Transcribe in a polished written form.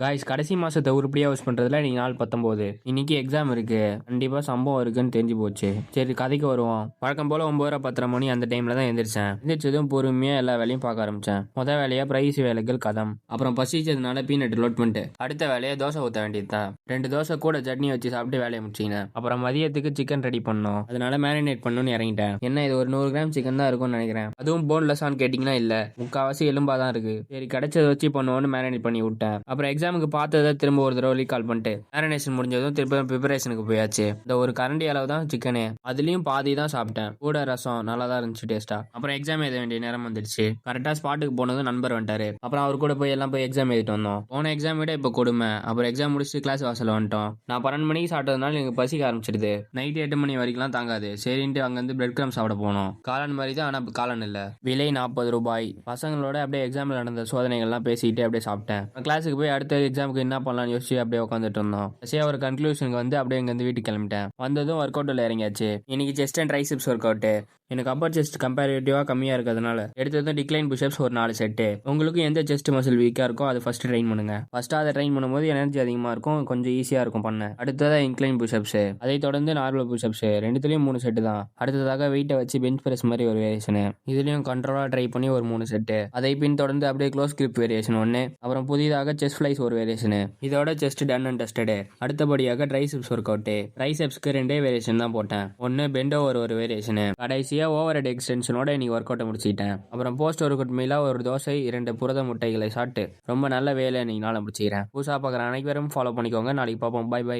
Guys கடைசி மாசத்தை உருப்படியா யூஸ் பண்றதுல இன்னைக்கு நாள் 19. இன்னைக்கு எக்ஸாம் இருக்கு. கண்டிப்பா சம்பவம் இருக்குன்னு தெரிஞ்சு போச்சு. சரி கதைக்கு வருவோம். வழக்கம் போல 9:10 மணி அந்த டைம்ல தான் எந்திரிச்சேன். எந்திரிச்சதும் பொறுமையா எல்லா வேலையும் பார்க்க ஆரம்பிச்சேன். முத வேலையா பிரைவசி வேலைகள் கதம். அப்புறம் பசிச்சதுனால பீனட் லோட் பண்ணிட்டு அடுத்த வேலையா தோசை ஊத்த வேண்டியதுதான். 2 தோசை கூட சட்னி வச்சு சாப்பிட்டு வேலையை முடிச்சிங்க. அப்புறம் மதியத்துக்கு சிக்கன் ரெடி பண்ணோம். அதனால மேரினேட் பண்ணணும்னு இறங்கிட்டேன். என்ன இது ஒரு 100 கிராம் சிக்கன் தான் இருக்கும்னு நினைக்கிறேன். அதுவும் போன்லெஸ்ஸான்னு கேட்டீங்கன்னா இல்ல, முக்காவாசி எலும்பாதான் இருக்கு. சரி கிடைச்சதை வச்சு பண்ணுவோம்னு மேரினேட் பண்ணி விட்டேன். அப்புறம் எக்ஸாமுக்கு பார்த்ததை திரும்ப ஒரு தடவை கால் பண்ணிட்டு மேரினேஷன் முடிஞ்சதும் திரும்ப ப்ரிப்பரேஷனுக்கு போயாச்சு. இந்த ஒரு கரண்டி அளவு தான் சிக்கனு, அதுலயும் பாதி தான் சாப்பிட்டேன். கூட ரசம் நல்லா தான் இருந்துச்சு டேஸ்டா. அப்புறம் எக்ஸாம் எழுத வேண்டிய நேரம் வந்துடுச்சு. கரெக்டா ஸ்பாட்டுக்கு போனதும் நண்பர் வந்துட்டாரு. அப்புறம் அவர் கூட போய் எல்லாம் போய் எக்ஸாம் எழுதிட்டு வந்தோம். போன எக்ஸாம் விட இப்போ கொடுமை. அப்புறம் எக்ஸாம் முடிச்சுட்டு கிளாஸ் வாசல் வந்துட்டோம். நான் 12 மணிக்கு சாப்பிட்டதுனால எனக்கு பசிக்க ஆரம்பிச்சிடுது. நைட் 8 மணி வரைக்கும் தாங்காது. சரின்ட்டு அங்கிருந்து பிரெட் கிராம் சாப்பிட போனோம். காளான் மாதிரி தான், ஆனா காளான் இல்ல. விலை 40 ரூபாய். பசங்களோட அப்படியே எக்ஸாம்ல நடந்த சோதனைகள்லாம் பேசிக்கிட்டு அப்படியே சாப்பிட்டேன். கிளாஸுக்கு போய் அடுத்த எக்ஸாமுக்கு என்ன பண்ணலாம்னு யோசிச்சு அப்படியே உட்காந்துட்டு இருந்தோம். கடைசியா ஒரு கன்க்ளூஷனுக்கு வந்து அப்படியே இங்க வீட்டுக்கு கிளம்பிட்டேன். வந்ததும் ஒர்க் அவுட்ல இறங்கியாச்சு. இன்னைக்கு chest and triceps work out. எனக்கு அப்பர் செஸ்ட் கம்பேரிட்டிவா கம்மியா இருக்கிறதுனால எடுத்ததும் டிக்ளைன் புஷ்அப்ஸ் ஒரு 4 செட்டு. உங்களுக்கு எந்த செஸ்ட் மசில் வீக்கா இருக்கோ அதை ஃபர்ஸ்ட் ட்ரெயின் பண்ணுங்க. ஃபர்ஸ்ட் அதை ட்ரெயின் பண்ணும்போது எனர்ஜி அதிகமா இருக்கும், கொஞ்சம் ஈஸியா இருக்கும் பண்ண. அடுத்ததா இன்க்ளைன் புஷ்அப்ஸ், அதை தொடர்ந்து நார்மல் புஷ்அப்ஸ். ரெண்டுத்துலயும் 3 செட்டு தான். அடுத்ததாக வெயிட்டை வச்சு பெஞ்ச் பிரஸ் மாதிரி ஒரு வேரியேஷன், இதுலயும் கண்ட்ரோலா ட்ரை பண்ணி ஒரு 3 செட்டு. அதை பின் தொடர்ந்து அப்படியே க்ளோஸ் கிரிப் வேரியேஷன் 1. அப்புறம் புதிதாக செஸ்ட் ஃபிளைஸ் ஒரு வேரியேஷன். இதோட செஸ்ட் டன் அண்ட் டெஸ்டட். அடுத்தபடியாக ட்ரைசெப்ஸ் ஒர்க் அவுட். ட்ரைசெப்ஸ்க்கு 2 வேரியேஷன் தான் போட்டேன். ஒன்னு பெண்ட் ஓவர் ஒரு வேரியேஷன். கடைசியா ஓவர் ஹெட் எக்ஸ்டென்ஷனோட இன்னைக்கு ஒர்க் அவுட்டை முடிச்சிட்டேன். அப்புறம் போஸ்ட் ஒர்க் அவுட் மீலா ஒரு தோசை 2 புரத முட்டைகளை சாப்பிட்டு ரொம்ப நல்ல வேலை இன்னைக்கு நாளை முடிச்சுக்கிறேன். புதுசா பார்க்குற அனைவரும் ஃபாலோ பண்ணிக்கோங்க. நாளைக்கு பார்ப்போம். Bye by.